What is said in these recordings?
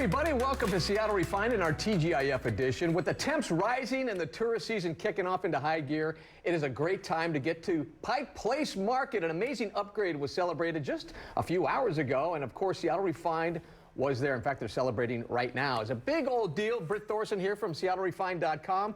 everybody, welcome to Seattle Refined in our TGIF edition. With the temps rising and the tourist season kicking off into high gear, it is a great time to get to Pike Place Market. An amazing upgrade was celebrated just a few hours ago, and of course, Seattle Refined was there. In fact, they're celebrating right now. It's a big old deal. Britt Thorson here from SeattleRefined.com.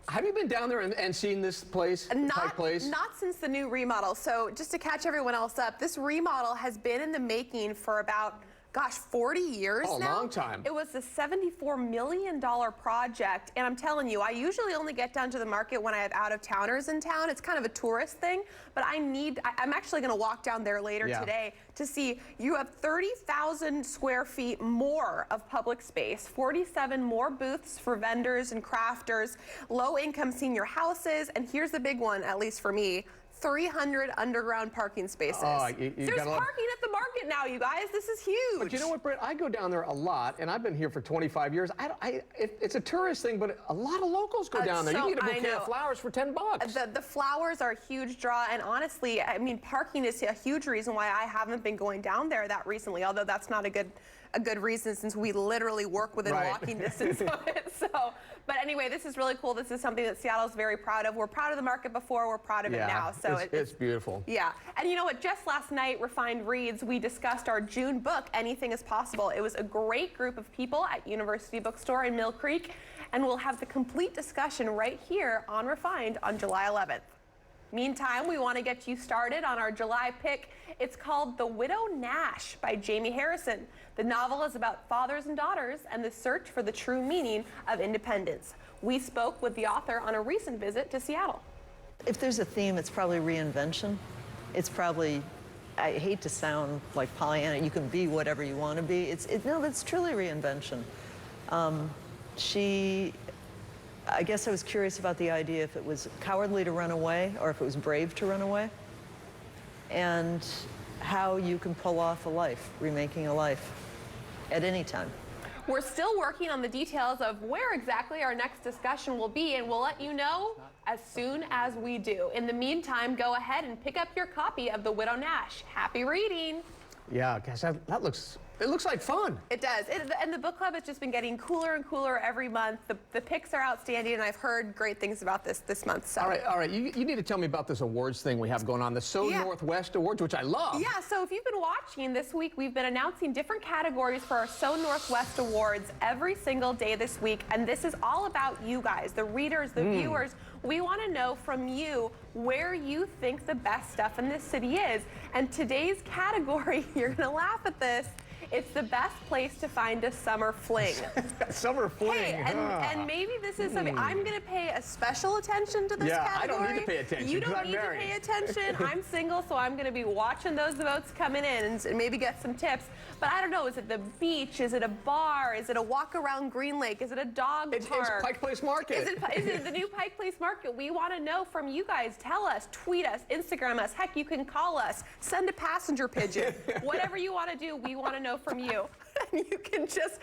Have you been down there and seen this place, Pike Place? Not since the new remodel. So just to catch everyone else up, this remodel has been in the making for about, gosh, 40 years now. A long time. It was a $74 million project, and I'm telling you, I usually only get down to the market when I have out-of-towners in town. It's kind of a tourist thing, but I'm actually going to walk down there later today to see. You have 30,000 square feet more of public space, 47 more booths for vendors and crafters, low-income senior houses, and here's the big one, at least for me, 300 underground parking spaces. There's parking at the market now, you guys. This is huge. But you know what, Britt? I go down there a lot, and I've been here for 25 years. It's a tourist thing, but a lot of locals go down there. You can get a bouquet of flowers for 10 bucks. The flowers are a huge draw, and honestly, I mean, parking is a huge reason why I haven't been going down there that recently, although that's not a good reason since we literally work within walking distance of it. But anyway, this is really cool. This is something that Seattle's very proud of. We're proud of the market before, we're proud of it now. So it's beautiful. Yeah, and you know what, just last night, Refined Reads, we discussed our June book, Anything is Possible. It was a great group of people at University Bookstore in Mill Creek, and we'll have the complete discussion right here on Refined on July 11th. Meantime, we want to get you started on our July pick. It's called The Widow Nash by Jamie Harrison. The novel is about fathers and daughters and the search for the true meaning of independence. We spoke with the author on a recent visit to Seattle. If there's a theme, it's probably reinvention. It's probably, I hate to sound like Pollyanna, you can be whatever you want to be. No, it's truly reinvention. I guess I was curious about the idea if it was cowardly to run away or if it was brave to run away, and how you can pull off a life, remaking a life at any time. We're still working on the details of where exactly our next discussion will be, and we'll let you know as soon as we do. In the meantime, go ahead and pick up your copy of The Widow Nash. Happy reading. Yeah, guys, it looks like fun. It does. And the book club has just been getting cooler and cooler every month. The picks are outstanding, and I've heard great things about this month. So. All right. You need to tell me about this awards thing we have going on, the So Northwest Awards, which I love. Yeah, so if you've been watching this week, we've been announcing different categories for our So Northwest Awards every single day this week, and this is all about you guys, the readers, the viewers. We want to know from you where you think the best stuff in this city is. And today's category, you're going to laugh at this, it's the best place to find a summer fling. Summer fling. Hey, and maybe this is something I'm going to pay a special attention to this category. I don't need to pay attention. You don't need to pay attention. I'm single, so I'm going to be watching those votes coming in and maybe get some tips. But I don't know, is it the beach? Is it a bar? Is it a walk around Green Lake? Is it a dog park? It's Pike Place Market. Is it the new Pike Place Market? We want to know from you guys. Tell us, tweet us, Instagram us. Heck, you can call us. Send a passenger pigeon. Whatever you want to do, we want to know from you. You can just,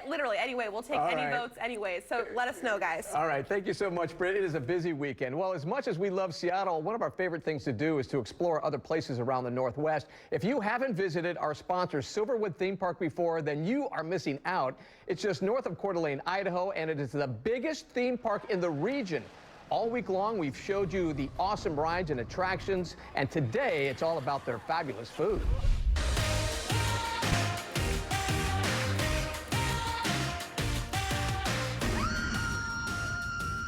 literally, anyway, we'll take any votes anyway. So let us know, guys. All right, thank you so much, Britt. It is a busy weekend. Well, as much as we love Seattle, one of our favorite things to do is to explore other places around the Northwest. If you haven't visited our sponsor, Silverwood Theme Park, before, then you are missing out. It's just north of Coeur d'Alene, Idaho, and it is the biggest theme park in the region. All week long, we've showed you the awesome rides and attractions, and today it's all about their fabulous food.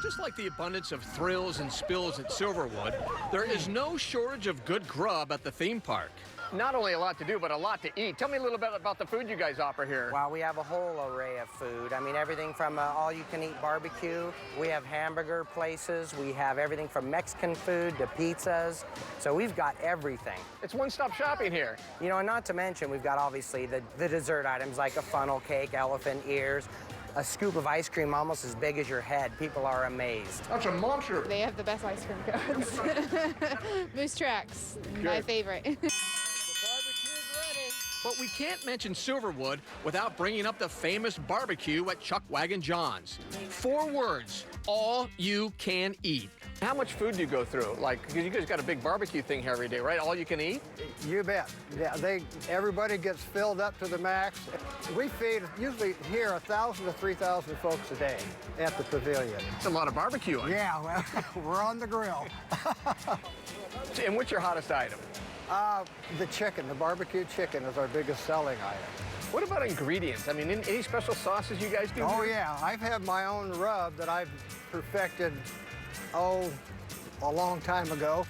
Just like the abundance of thrills and spills at Silverwood, there is no shortage of good grub at the theme park. Not only a lot to do, but a lot to eat. Tell me a little bit about the food you guys offer here. Well, we have a whole array of food. I mean, everything from all-you-can-eat barbecue. We have hamburger places. We have everything from Mexican food to pizzas. So we've got everything. It's one-stop shopping here. You know, and not to mention, we've got obviously the dessert items like a funnel cake, elephant ears, a scoop of ice cream almost as big as your head. People are amazed. That's a monster. They have the best ice cream cones. Moose Tracks, my favorite. But we can't mention Silverwood without bringing up the famous barbecue at CHUCKWAGON John's. 4 words, all you can eat. How much food do you go through? Like, because you guys got a big barbecue thing here every day, right? All you can eat? You bet. Yeah, everybody gets filled up to the max. We feed usually here 1,000 to 3,000 folks a day at the pavilion. It's a lot of barbecuing. Yeah, well, we're on the grill. And what's your hottest item? The chicken, the barbecue chicken is our biggest selling item. What about ingredients? I mean, any special sauces you guys do? Oh here? yeah, I've had my own rub that I've perfected, a long time ago.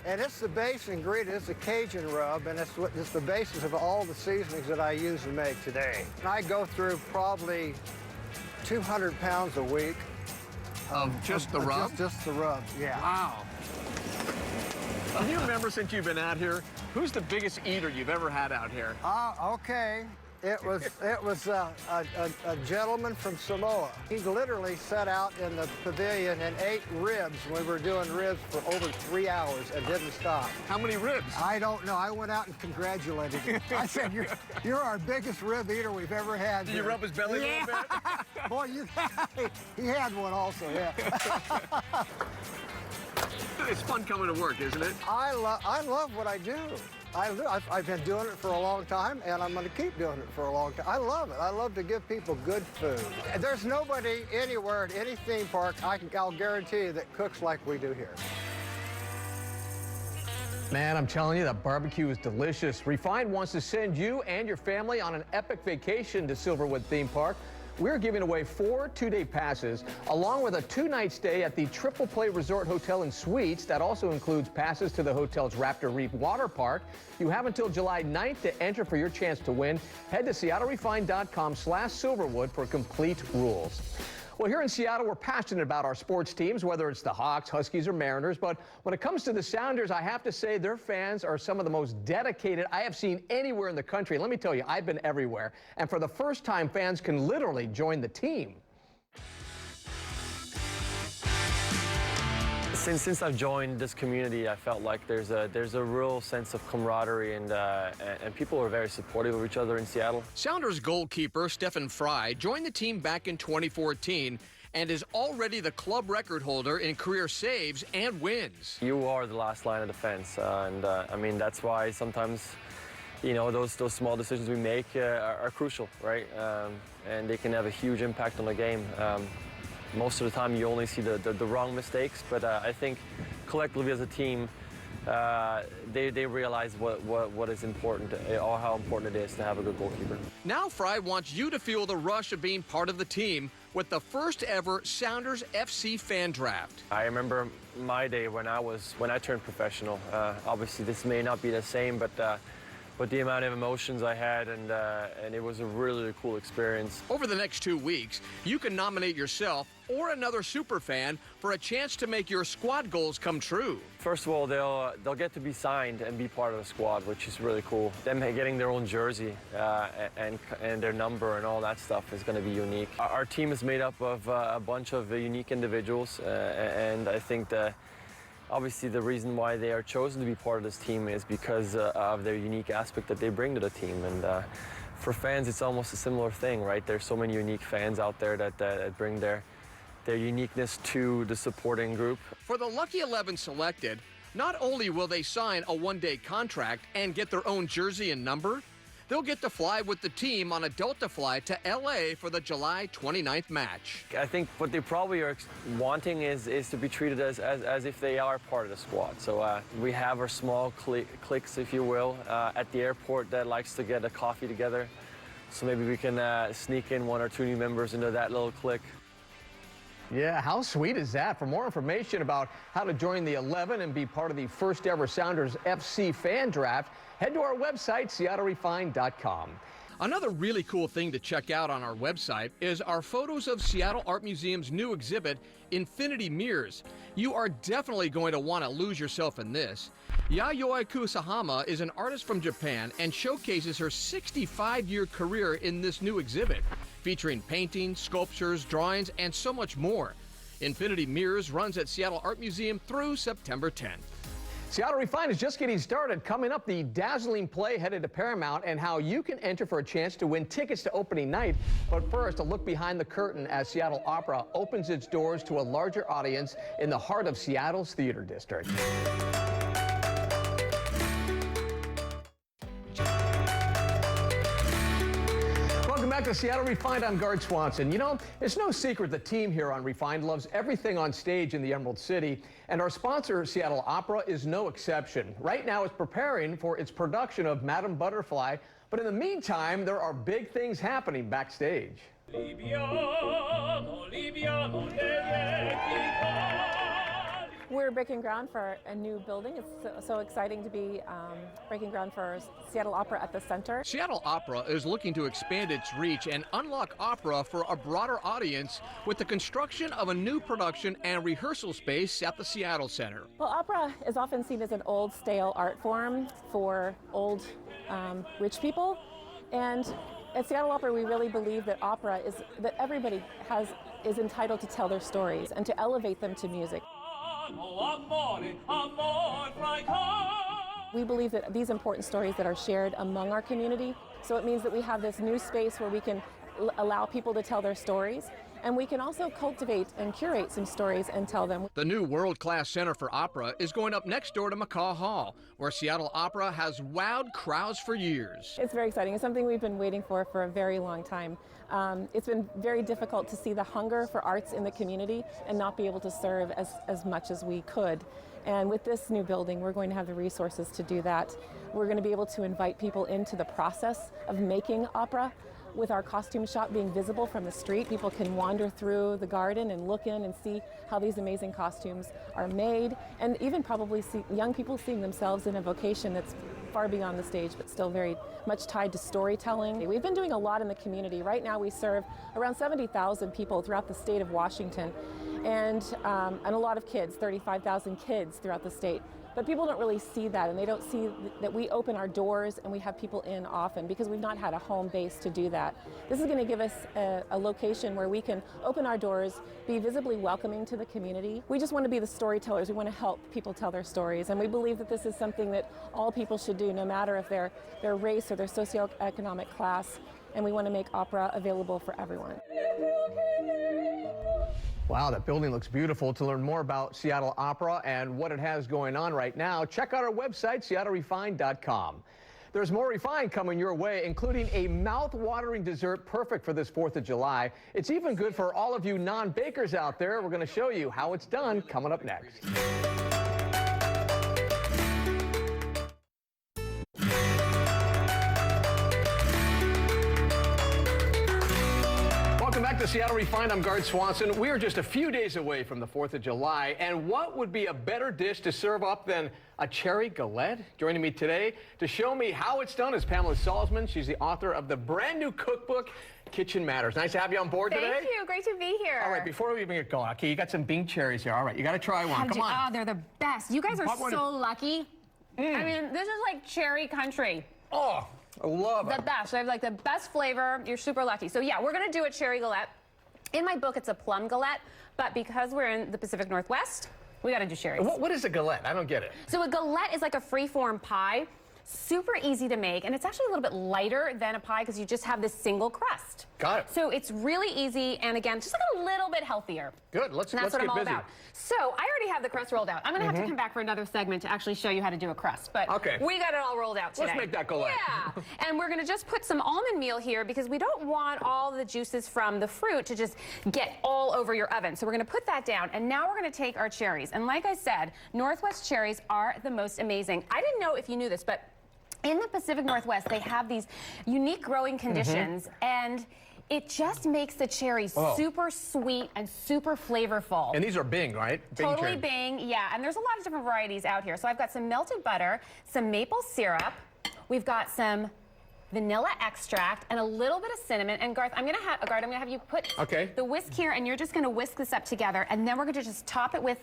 And it's the base ingredient, it's the Cajun rub, and it's the basis of all the seasonings that I use to make today. And I go through probably 200 pounds a week. Of just the rub? Just the rub, yeah. Wow. Can you remember, since you've been out here, who's the biggest eater you've ever had out here? Okay. It was a gentleman from Samoa. He literally sat out in the pavilion and ate ribs. We were doing ribs for over 3 hours and didn't stop. How many ribs? I don't know. I went out and congratulated him. I said, you're our biggest rib eater we've ever had. Did you rub his belly a little bit? Boy, he had one also, yeah. It's fun coming to work, isn't it? I love what I do. I've been doing it for a long time, and I'm going to keep doing it for a long time. I love it. I love to give people good food. There's nobody anywhere at any theme park, I'll guarantee you, that cooks like we do here. Man, I'm telling you, that barbecue is delicious. Refined wants to send you and your family on an epic vacation to Silverwood Theme Park. We're giving away 4 two-day passes, along with a 2-night stay at the Triple Play Resort Hotel and Suites. That also includes passes to the hotel's Raptor Reef Water Park. You have until July 9th to enter for your chance to win. Head to SeattleRefined.com/Silverwood for complete rules. Well, here in Seattle, we're passionate about our sports teams, whether it's the Hawks, Huskies, or Mariners. But when it comes to the Sounders, I have to say their fans are some of the most dedicated I have seen anywhere in the country. Let me tell you, I've been everywhere. And for the first time, fans can literally join the team. Since I've joined this community, I felt like there's a real sense of camaraderie, and people are very supportive of each other in Seattle. Sounders goalkeeper Stephen Fry joined the team back in 2014 and is already the club record holder in career saves and wins. You are the last line of defense, I mean, that's why sometimes, you know, those small decisions we make are crucial, right? And they can have a huge impact on the game. Most of the time you only see the wrong mistakes, but I think collectively as a team, they realize what is important, or how important it is to have a good goalkeeper. Now Fry wants you to feel the rush of being part of the team with the first ever Sounders FC fan draft. I remember my day when I turned professional. Obviously this may not be the same, but the amount of emotions I had, and it was a really cool experience. Over the next 2 weeks, you can nominate yourself or another super fan for a chance to make your squad goals come true. First of all, they'll get to be signed and be part of the squad, which is really cool. Them getting their own jersey and their number and all that stuff is going to be unique. Our team is made up of a bunch of unique individuals, and I think that obviously the reason why they are chosen to be part of this team is because of their unique aspect that they bring to the team. And for fans, it's almost a similar thing, right? There's so many unique fans out there that bring their uniqueness to the supporting group. For the lucky 11 selected, not only will they sign a 1-day contract and get their own jersey and number, they'll get to fly with the team on a Delta flight to LA for the July 29th match. I think what they probably are wanting is to be treated as if they are part of the squad. So we have our small cliques, if you will, at the airport that likes to get a coffee together. So maybe we can sneak in 1 or 2 new members into that little clique. Yeah, how sweet is that? For more information about how to join the 11 and be part of the first ever Sounders FC fan draft, head to our website, SeattleRefined.com. Another really cool thing to check out on our website is our photos of Seattle Art Museum's new exhibit, Infinity Mirrors. You are definitely going to want to lose yourself in this. Yayoi Kusahama is an artist from Japan and showcases her 65-year career in this new exhibit, featuring paintings, sculptures, drawings, and so much more. Infinity Mirrors runs at Seattle Art Museum through September 10th. Seattle Refined is just getting started. Coming up, the dazzling play headed to Paramount and how you can enter for a chance to win tickets to opening night. But first, a look behind the curtain as Seattle Opera opens its doors to a larger audience in the heart of Seattle's theater district. Welcome back to Seattle Refined. I'm GAARD Swanson. You know, it's no secret the team here on Refined loves everything on stage in the Emerald City, and our sponsor, Seattle Opera, is no exception. Right now, it's preparing for its production of Madame Butterfly, but in the meantime, there are big things happening backstage. We're breaking ground for a new building. It's so exciting to be breaking ground for Seattle Opera at the center. Seattle Opera is looking to expand its reach and unlock opera for a broader audience with the construction of a new production and rehearsal space at the Seattle Center. Well, opera is often seen as an old, stale art form for old, rich people. And at Seattle Opera, we really believe that opera is that everybody is entitled to tell their stories and to elevate them to music. We believe that these important stories that are shared among our community, so it means that we have this new space where we can allow people to tell their stories, and we can also cultivate and curate some stories and tell them. The new world-class Center for Opera is going up next door to McCaw Hall, where Seattle Opera has wowed crowds for years. It's very exciting. It's something we've been waiting for a very long time. It's been very difficult to see the hunger for arts in the community and not be able to serve as much as we could. And with this new building, we're going to have the resources to do that. We're going to be able to invite people into the process of making opera. With our costume shop being visible from the street, people can wander through the garden and look in and see how these amazing costumes are made, and even probably see young people seeing themselves in a vocation that's far beyond the stage, but still very much tied to storytelling. We've been doing a lot in the community. Right now we serve around 70,000 people throughout the state of Washington, and a lot of kids, 35,000 kids throughout the state. But people don't really see that, and they don't see that we open our doors and we have people in often because we've not had a home base to do that. This is going to give us a location where we can open our doors, be visibly welcoming to the community. We just want to be the storytellers. We want to help people tell their stories, and we believe that this is something that all people should do, no matter if their race or their socioeconomic class, and we want to make opera available for everyone. Wow, that building looks beautiful. To learn more about Seattle Opera and what it has going on right now, check out our website, seattlerefined.com. There's more Refined coming your way, including a mouth-watering dessert perfect for this 4th of July. It's even good for all of you non-bakers out there. We're going to show you how it's done coming up next. Welcome back to Seattle Refined. I'm GAARD Swanson. We are just a few days away from the 4th of July, and what would be a better dish to serve up than a cherry galette? Joining me today to show me how it's done is Pamela Salzman. She's the author of the brand new cookbook, Kitchen Matters. Nice to have you on board today. Thank you. Great to be here. All right, before we even get going, okay, you got some Bing cherries here. All right, you got to try one. Come on. Oh, they're the best. You guys are so lucky. I mean, this is like cherry country. Oh, I love it. The best. They have like the best flavor. You're super lucky. So yeah, we're going to do a cherry galette. In my book, it's a plum galette, but because we're in the Pacific Northwest, we got to do cherries. What is a galette? I don't get it. So a galette is like a free-form pie. Super easy to make, and it's actually a little bit lighter than a pie because you just have this single crust. Got it. So it's really easy, and again, just like a little bit healthier. Good. Let's what get I'm all busy. about. So I already have the crust rolled out. I'm going to have to come back for another segment to actually show you how to do a crust, but we got it all rolled out today. Let's make that galette. Yeah, and we're going to just put some almond meal here because we don't want all the juices from the fruit to just get all over your oven. So we're going to put that down, and now we're going to take our cherries. And like I said, Northwest cherries are the most amazing. I didn't know if you knew this, but in the Pacific Northwest, they have these unique growing conditions, and it just makes the cherries super sweet and super flavorful. And these are Bing, right? Bing totally cherry. Bing, yeah. And there's a lot of different varieties out here. So I've got some melted butter, some maple syrup. We've got some vanilla extract and a little bit of cinnamon. And Garth, I'm gonna have you put the whisk here, and you're just gonna whisk this up together, and then we're gonna just top it with.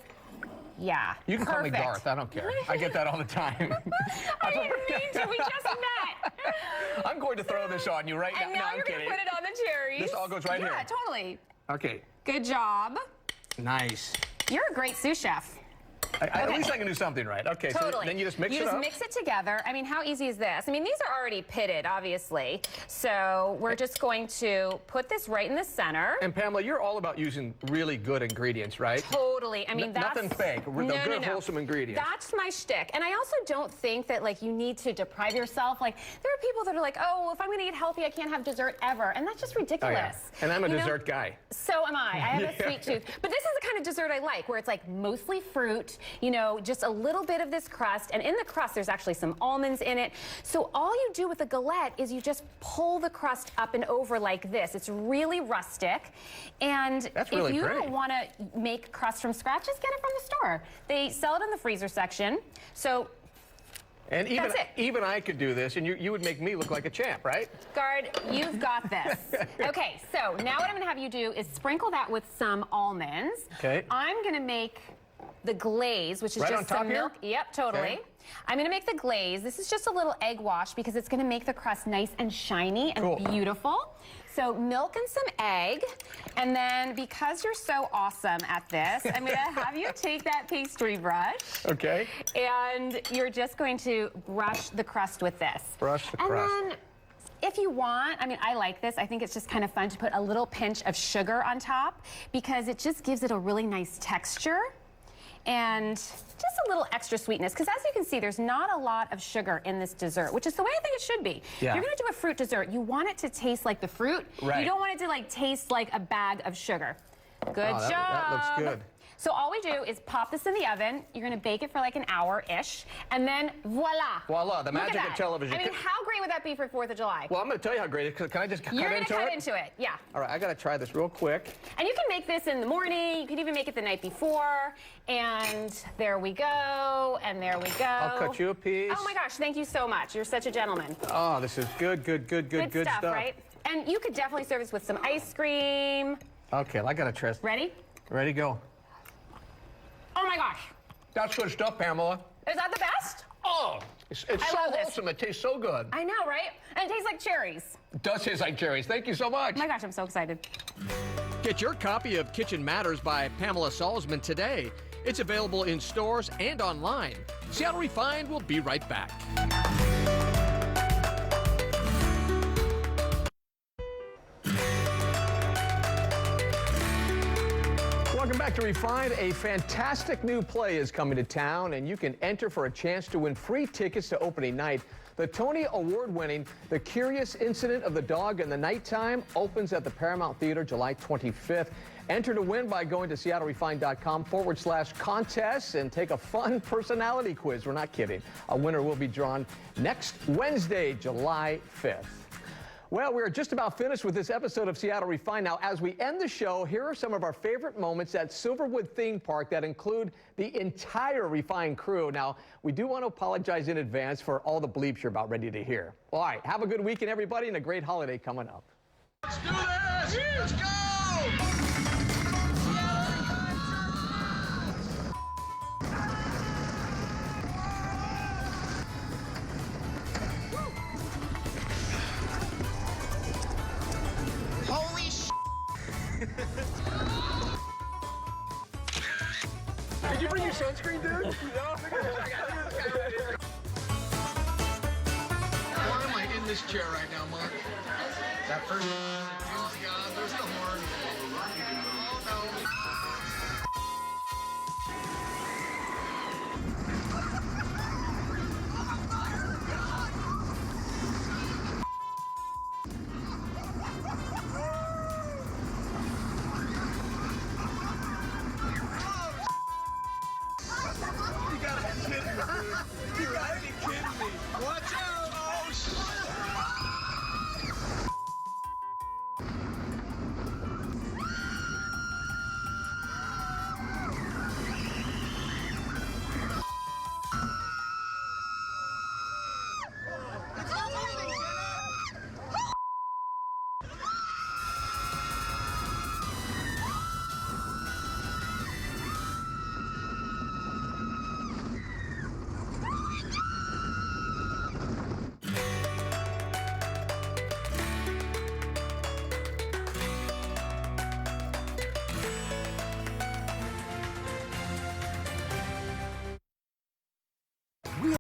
Yeah. You can call me Garth. I don't care. I get that all the time. I didn't mean to. We just met. I'm going to throw this on you right now. And now you're going to put it on the cherries. This all goes right here. Yeah, totally. Okay. Good job. Nice. You're a great sous chef. At least I can do something right. Okay, Totally. so then you just mix it up? You just mix it together. I mean, how easy is this? I mean, these are already pitted, obviously. So we're just going to put this right in the center. And Pamela, you're all about using really good ingredients, right? Totally. I mean, that's... Nothing fake. The good, wholesome ingredients. That's my shtick. And I also don't think that, like, you need to deprive yourself. Like, there are people that are like, oh, if I'm going to eat healthy, I can't have dessert ever. And that's just ridiculous. Oh, yeah. And I'm a dessert guy. So am I. I have a sweet tooth. But this is the kind of dessert I like, where it's like mostly fruit, you know, just a little bit of this crust. And in the crust, there's actually some almonds in it. So all you do with a galette is you just pull the crust up and over like this. It's really rustic. And that's really if you great. don't want to make crust from scratch, just get it from the store. They sell it in the freezer section. So and even I could do this, and you would make me look like a champ, right? Guard, you've got this. Okay, so now what I'm going to have you do is sprinkle that with some almonds. Okay. I'm going to make the glaze, which is right just on top some milk. here? Yep, totally. Okay. I'm going to make the glaze. This is just a little egg wash because it's going to make the crust nice and shiny and beautiful. So milk and some egg, and then because you're so awesome at this, I'm going to have you take that pastry brush. Okay. And you're just going to brush the crust with this. Brush the crust. And then if you want, I mean, I like this. I think it's just kind of fun to put a little pinch of sugar on top because it just gives it a really nice texture and just a little extra sweetness. Because as you can see, there's not a lot of sugar in this dessert, which is the way I think it should be. Yeah. If you're going to do a fruit dessert, you want it to taste like the fruit. Right. You don't want it to like taste like a bag of sugar. Good job. That looks good. So all we do is pop this in the oven. You're going to bake it for like an hour-ish, and then voila. Voila, the magic of television. I mean, how great would that be for 4th of July? Well, I'm going to tell you how great it is. Can I just cut into it? You're going to cut into it, yeah. All right, I got to try this real quick. And you can make this in the morning. You can even make it the night before. And there we go, and there we go. I'll cut you a piece. Oh my gosh, thank you so much. You're such a gentleman. Oh, this is good stuff, right? And you could definitely serve this with some ice cream. Okay, I got to try. Ready? Ready, go. Oh my gosh. That's good stuff, Pamela. Is that the best? Oh, it's so wholesome. It tastes so good. I know, right? And it tastes like cherries. It does taste like cherries. Thank you so much. Oh my gosh, I'm so excited. Get your copy of Kitchen Matters by Pamela Salzman today. It's available in stores and online. Seattle Refined will be right back. Welcome back to Refined. A fantastic new play is coming to town, and you can enter for a chance to win free tickets to opening night. The Tony Award-winning The Curious Incident of the Dog in the Nighttime opens at the Paramount Theater July 25th. Enter to win by going to seattlerefined.com/contests and take a fun personality quiz. We're not kidding. A winner will be drawn next Wednesday, July 5th. Well, we're just about finished with this episode of Seattle Refined. Now, as we end the show, here are some of our favorite moments at Silverwood Theme Park that include the entire Refined crew. Now, we do want to apologize in advance for all the bleeps you're about ready to hear. All right, have a good weekend, everybody, and a great holiday coming up. Let's do this! Let's go! Holy sh**! Did you bring your sunscreen, dude? No. Why am I in this chair right now, Mark? That first... God, there's the horn.